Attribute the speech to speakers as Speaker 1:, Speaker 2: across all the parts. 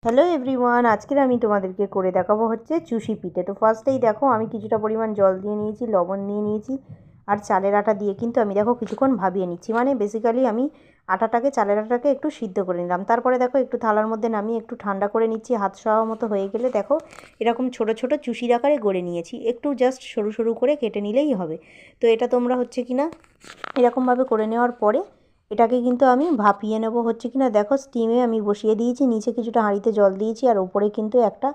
Speaker 1: Hello everyone, আজকের আমি তোমাদেরকে করে দেখাবো হচ্ছে চুষি পিঠে। তো ফার্স্টেই দেখো আমি কিছুটা পরিমাণ জল দিয়ে নিয়েছি, লবণ নিয়ে নিয়েছি, আর চালের আটা দিয়ে কিন্তু আমি দেখো কিছুক্ষণ ভাবিয়ে নিচ্ছি। মানে বেসিক্যালি আমি চালের আটাটাকে একটু সিদ্ধ করে নিলাম। তারপরে দেখো একটু থালার মধ্যে নামিয়ে একটু ঠান্ডা করে নিচ্ছি। হাত সওয়া মতো হয়ে গেলে দেখো এরকম ছোট ছোট চুষির আকারে গড়ে নিয়েছি। একটু জাস্ট সরু সরু করে কেটে নিলেই হবে। তো এটা তোমরা হচ্ছে কিনা এরকমভাবে করে নেওয়ার পরে এটাকে কিন্তু আমি ভাপিয়ে নেব। হচ্ছে কিনা দেখো স্টিমে আমি বসিয়ে দিয়েছি, নিচে কিছুটা হাঁড়িতে জল দিয়েছি, আর ওপরে কিন্তু একটা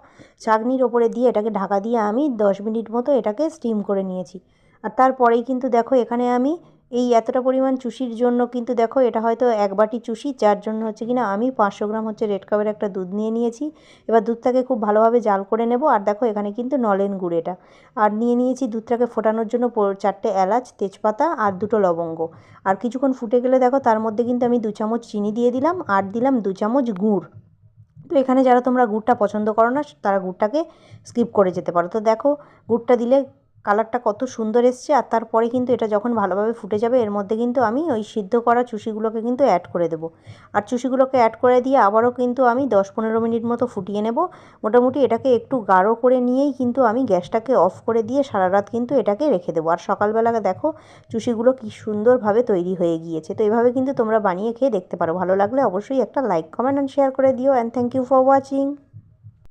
Speaker 1: ছাঁকনির ওপরে দিয়ে এটাকে ঢাকা দিয়ে আমি 10 মিনিট মতো এটাকে স্টিম করে নিয়েছি। আর তারপরেই কিন্তু দেখো এখানে আমি এই এতটা পরিমাণ চুষির জন্য কিন্তু দেখো এটা হয়তো 1 বাটি চুষি, যার জন্য হচ্ছে কিনা আমি 500 গ্রাম হচ্ছে রেড কাপের একটা দুধ নিয়ে নিয়েছি। এবার দুধটাকে খুব ভালোভাবে জাল করে নেব। আর দেখো এখানে কিন্তু নলেন গুড় এটা, আর নিয়ে নিয়েছি দুধটাকে ফোটানোর জন্য 4টে এলাচ, তেজপাতা আর 2টো লবঙ্গ। আর কিছুক্ষণ ফুটে গেলে দেখো তার মধ্যে কিন্তু আমি 2 চামচ চিনি দিয়ে দিলাম, আর দিলাম 2 চামচ গুড়। তো এখানে যারা তোমরা গুড়টা পছন্দ করো না তারা গুড়টাকে স্কিপ করে যেতে পারো। তো দেখো গুড়টা দিলে কালারটা কত সুন্দর এসছে। আর তারপরে কিন্তু এটা যখন ভালোভাবে ফুটে যাবে এর মধ্যে কিন্তু আমি ওই সিদ্ধ করা চুষিগুলোকে কিন্তু অ্যাড করে দেবো। আর চুষিগুলোকে অ্যাড করে দিয়ে আবারও কিন্তু আমি 10-15 মিনিট মতো ফুটিয়ে নেব। মোটামুটি এটাকে একটু গাঢ় করে নিয়েই কিন্তু আমি গ্যাসটাকে অফ করে দিয়ে সারা রাত কিন্তু এটাকে রেখে দেবো। আর সকালবেলা দেখো চুষিগুলো কি সুন্দরভাবে তৈরি হয়ে গিয়েছে। তো এভাবে কিন্তু তোমরা বানিয়ে খেয়ে দেখতে পারো। ভালো লাগলে অবশ্যই একটা লাইক, কমেন্ট অ্যান্ড শেয়ার করে দিও। And thank you for watching.